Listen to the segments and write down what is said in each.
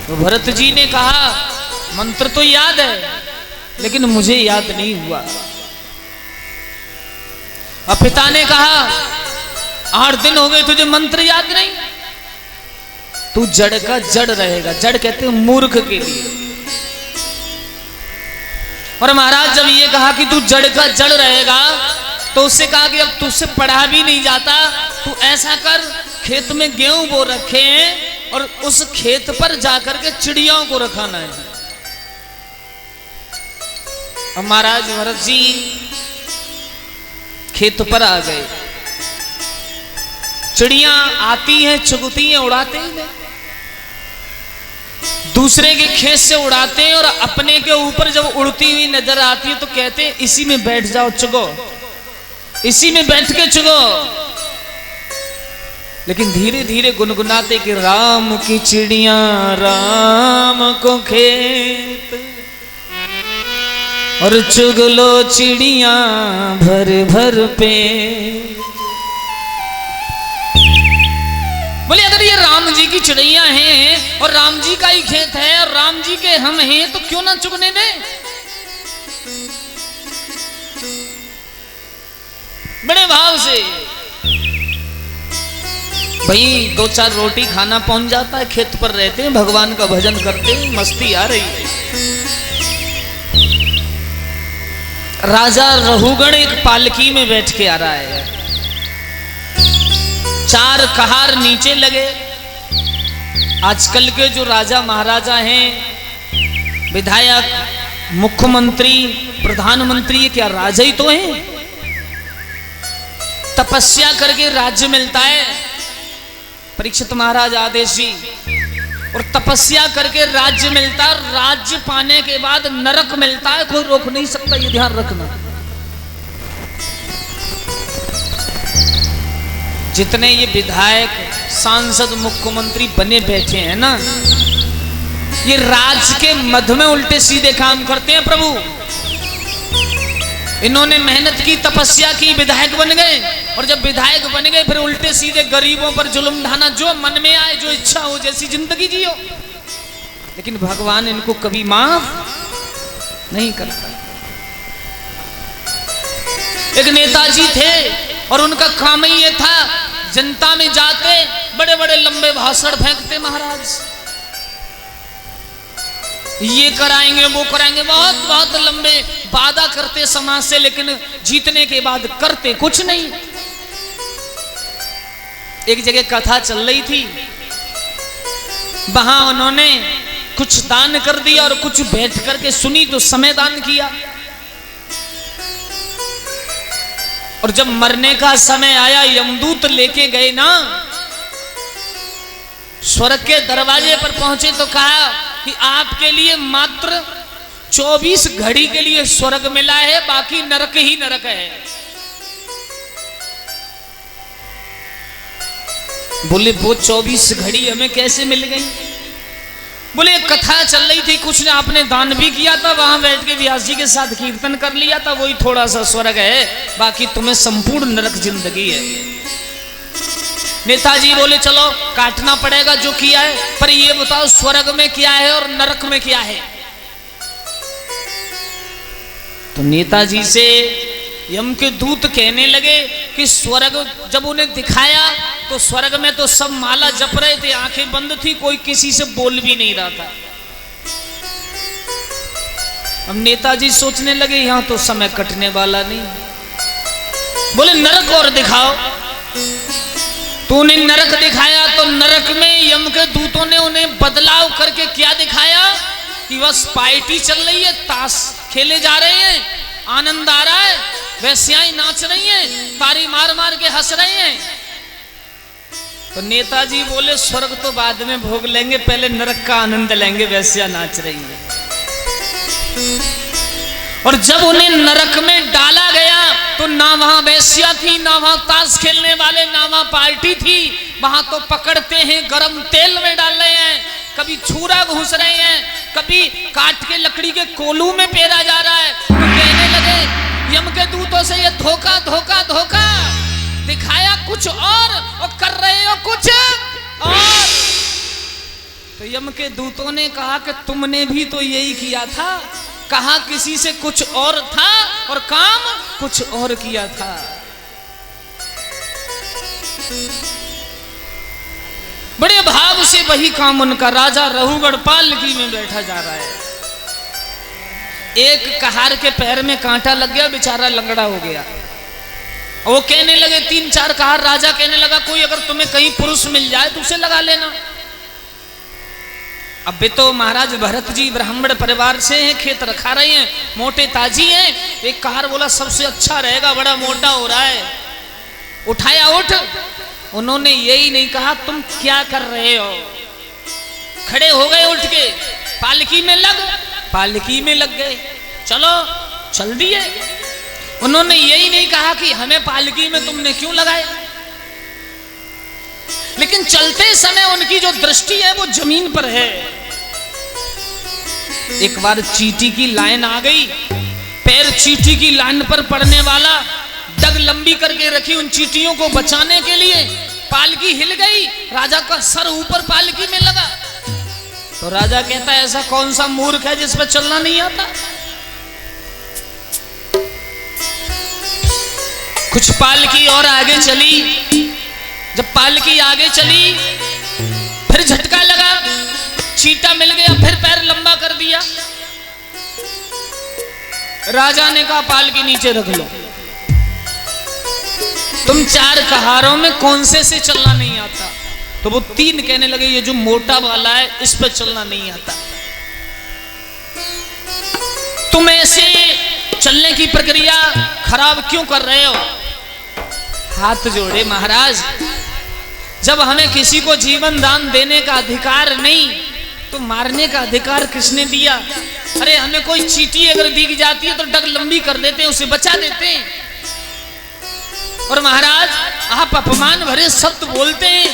तो भरत जी ने कहा मंत्र तो याद है लेकिन मुझे याद नहीं हुआ। अब पिता ने कहा 8 दिन हो गए तुझे मंत्र याद नहीं, तू जड़ का जड़ रहेगा। जड़ कहते हैं मूर्ख के लिए। और महाराज जब ये कहा कि तू जड़ का जड़ रहेगा तो उससे कहा कि अब तुझसे पढ़ा भी नहीं जाता, तू ऐसा कर खेत में गेहूं बो रखे हैं और उस खेत पर जाकर के चिड़ियों को रखाना है। अब महाराज भरत जी खेत पर आ गए। चिड़ियां आती हैं, चुगती हैं, उड़ाते ही नहीं। दूसरे के खेत से उड़ाते हैं और अपने के ऊपर जब उड़ती हुई नजर आती है तो कहते हैं इसी में बैठ जाओ चुगो, इसी में बैठ के चुगो। लेकिन धीरे धीरे गुनगुनाते कि राम की चिड़ियां राम को खेत और चुग लो चिड़ियां भर भर पे। बोले अगर ये राम जी की चिड़िया हैं और राम जी का ही खेत है और राम जी के हम हैं तो क्यों ना चुगने दें। बड़े भाव से भाई 2-4 रोटी खाना पहुंच जाता है, खेत पर रहते हैं, भगवान का भजन करते हैं, मस्ती आ रही है। राजा रहुगण एक पालकी में बैठ के आ रहा है। 4 कहार नीचे लगे। आजकल के जो राजा महाराजा हैं, विधायक, मुख्यमंत्री, प्रधानमंत्री, ये क्या राजा ही तो हैं? तपस्या करके राज्य मिलता है। परीक्षित महाराज आदेशी और तपस्या करके राज्य मिलता है। राज्य पाने के बाद नरक मिलता है, कोई रोक नहीं सकता, ये ध्यान रखना। जितने ये विधायक, सांसद, मुख्यमंत्री बने बैठे हैं ना, ये राज के मध्य में उल्टे सीधे काम करते हैं। प्रभु इन्होंने मेहनत की, तपस्या की, विधायक बन गए और जब विधायक बन गए फिर उल्टे सीधे गरीबों पर जुल्म ढाना, जो मन में आए, जो इच्छा हो, जैसी जिंदगी जियो। लेकिन भगवान इनको कभी माफ नहीं करता। एक नेताजी थे और उनका काम ही ये था, जनता में जाते बड़े बड़े लंबे भाषण फेंकते। महाराज ये कराएंगे, वो कराएंगे, बहुत बहुत लंबे वादा करते समाज से, लेकिन जीतने के बाद करते कुछ नहीं। एक जगह कथा चल रही थी, वहां उन्होंने कुछ दान कर दिया और कुछ बैठ करके सुनी तो समय दान किया। और जब मरने का समय आया, यमदूत लेके गए ना, स्वर्ग के दरवाजे पर पहुंचे तो कहा कि आपके लिए मात्र 24 घड़ी के लिए स्वर्ग मिला है, बाकी नरक ही नरक है। बोले वो 24 घड़ी हमें कैसे मिल गई? बोले कथा चल रही थी, कुछ ने आपने दान भी किया था, वहां बैठ के व्यास जी के साथ कीर्तन कर लिया था, वही थोड़ा सा स्वर्ग है, बाकी तुम्हें संपूर्ण नरक जिंदगी है। नेताजी बोले चलो काटना पड़ेगा जो किया है, पर ये बताओ स्वर्ग में क्या है और नरक में क्या है? तो नेताजी से यम के दूत कहने लगे कि स्वर्ग जब उन्हें दिखाया तो स्वर्ग में तो सब माला जप रहे थे, आंखें बंद थी, कोई किसी से बोल भी नहीं रहा था। अब नेताजी सोचने लगे यहां तो समय कटने वाला नहीं। बोले नरक और दिखाओ। तो उन्हें नरक दिखाया तो नरक में यम के दूतों ने उन्हें बदलाव करके क्या दिखाया कि बस पार्टी चल रही है, ताश खेले जा रहे हैं, आनंद आ रहा है, वैश्याएं नाच रही हैं, तारी मार मार के हंस रहे हैं। तो नेताजी बोले स्वर्ग तो बाद में भोग लेंगे, पहले नरक का आनंद लेंगे, वैश्या नाच रही है। और जब उन्हें नरक में डाला गया तो ना वहां वैश्या थी, ना वहां ताश खेलने वाले, ना वहां पार्टी थी। वहां तो पकड़ते हैं, गरम तेल में डाल रहे हैं, कभी छुरा घुस रहे हैं, कभी काट के लकड़ी के कोलू में पेरा जा रहा है। तो कहने लगे यम के दूतों से ये धोखा धोखा धोखा, दिखाया कुछ और कर रहे हो कुछ और। तो यम के दूतों ने कहा कि तुमने भी तो यही किया था, कहा किसी से कुछ और था और काम कुछ और किया था। बड़े भाव से वही काम उनका। राजा रहुगढ़ पालकी में बैठा जा रहा है, एक कहार के पैर में कांटा लग गया, बेचारा लंगड़ा हो गया। वो कहने लगे, 3-4 कहार, राजा कहने लगा कोई अगर तुम्हें कहीं पुरुष मिल जाए तो उसे लगा लेना। अब भी तो महाराज भरत जी ब्राह्मण परिवार से हैं, खेत रखा रहे हैं, मोटे ताजी हैं। एक कहार बोला सबसे अच्छा रहेगा, बड़ा मोटा हो रहा है, उठाया उठ। उन्होंने यही नहीं कहा तुम क्या कर रहे हो, खड़े हो गए उठ के, पालकी में लग गए, चलो चल दिए। उन्होंने यही नहीं कहा कि हमें पालकी में तुमने क्यों लगाया, लेकिन चलते समय उनकी जो दृष्टि है वो जमीन पर है। एक बार चींटी की लाइन आ गई, पैर चींटी की लाइन पर पड़ने वाला, डग लंबी करके रखी उन चींटियों को बचाने के लिए। पालकी हिल गई, राजा का सर ऊपर पालकी में लगा। तो राजा कहता है ऐसा कौन सा मूर्ख है जिस पर चलना नहीं आता। कुछ पालकी और आगे चली, जब पालकी आगे चली फिर झटका लगा, चींटा मिल गया, फिर पैर लंबा कर दिया। राजा ने कहा पालकी नीचे रख लो, तुम 4 कहारों में कौन से चलना नहीं आता। तो वो 3 कहने लगे ये जो मोटा वाला है इस पे चलना नहीं आता। तुम ऐसे चलने की प्रक्रिया खराब क्यों कर रहे हो। हाथ जोड़े महाराज, जब हमें किसी को जीवन दान देने का अधिकार नहीं तो मारने का अधिकार किसने दिया। अरे हमें कोई चींटी अगर दिख जाती है तो डग लंबी कर देते हैं, उसे बचा देते हैं। और महाराज आप अपमान भरे शब्द बोलते हैं,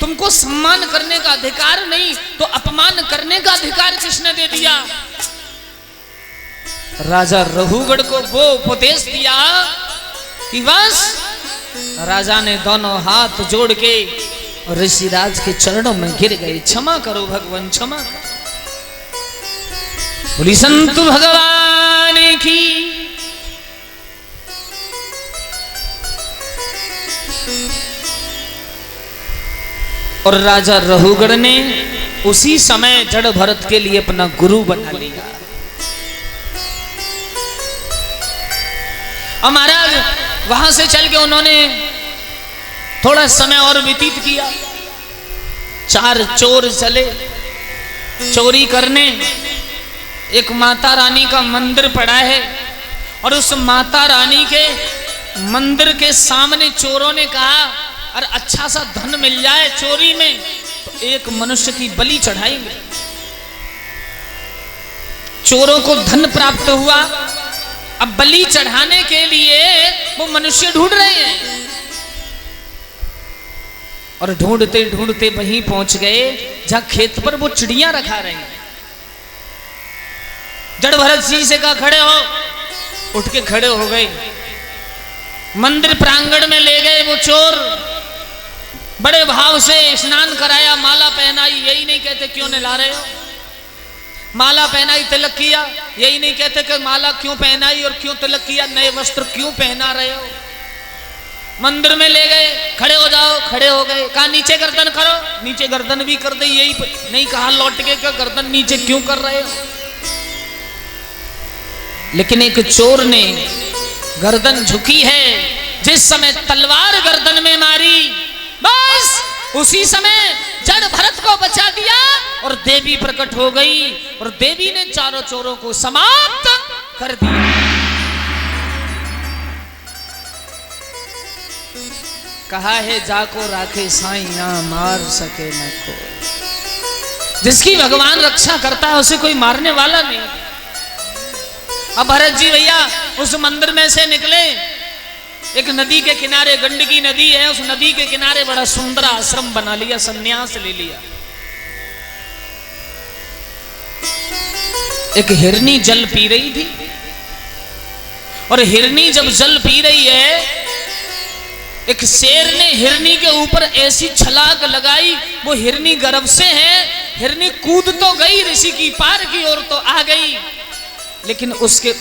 तुमको सम्मान करने का अधिकार नहीं तो अपमान करने का अधिकार किसने दे दिया। राजा रहुगढ़ को वो उपदेश दिया कि बस। राजा ने दोनों हाथ जोड़ के ऋषिराज के चरणों में गिर गए, क्षमा करो भगवान, क्षमा करो। बोली संत भगवान की। और राजा रहुगढ़ ने उसी समय जड़ भरत के लिए अपना गुरु बना लिया। और महाराज वहां से चल के उन्होंने थोड़ा समय और व्यतीत किया। 4 चोर चले चोरी करने। एक माता रानी का मंदिर पड़ा है और उस माता रानी के मंदिर के सामने चोरों ने कहा अरे अच्छा सा धन मिल जाए चोरी में तो एक मनुष्य की बलि चढ़ाएंगे। चोरों को धन प्राप्त हुआ, अब बलि चढ़ाने के लिए वो मनुष्य ढूंढ रहे हैं। और ढूंढते ढूंढते वहीं पहुंच गए जहां खेत पर वो चिड़ियां रखा रहे हैं। जड़ भरत जी से कहा खड़े हो, उठ के खड़े हो गए। मंदिर प्रांगण में ले गए वो चोर, बड़े भाव से स्नान कराया, माला पहनाई। यही नहीं कहते क्यों नहला रहे हो, माला पहनाई, तिलक किया। यही नहीं कहते कि माला क्यों पहनाई और क्यों तिलक किया, नए वस्त्र क्यों पहना रहे हो। मंदिर में ले गए, खड़े हो जाओ, खड़े हो गए। कहा नीचे गर्दन करो, नीचे गर्दन भी कर दी। यही नहीं कहा लौट के कि गर्दन नीचे क्यों कर रहे हो। लेकिन एक चोर ने गर्दन झुकी है, जिस समय तलवार गर्दन में मारी, बस उसी समय जड़ भरत को बचा दिया और देवी प्रकट हो गई और देवी ने चारों चोरों को समाप्त कर दिया। कहा है जाको राखे साइया मार सके न कोई। जिसकी भगवान रक्षा करता है उसे कोई मारने वाला नहीं। अब भरत जी भैया उस मंदिर में से निकले, एक नदी के किनारे, गंडकी नदी है, उस नदी के किनारे बड़ा सुंदर आश्रम बना लिया, संन्यास ले लिया। एक हिरनी जल पी रही थी और हिरनी जब जल पी रही है, एक शेर ने हिरनी के ऊपर ऐसी छलांग लगाई, वो हिरनी गर्भ से है हिरनी कूद तो गई ऋषि की पार की ओर तो आ गई, लेकिन उसके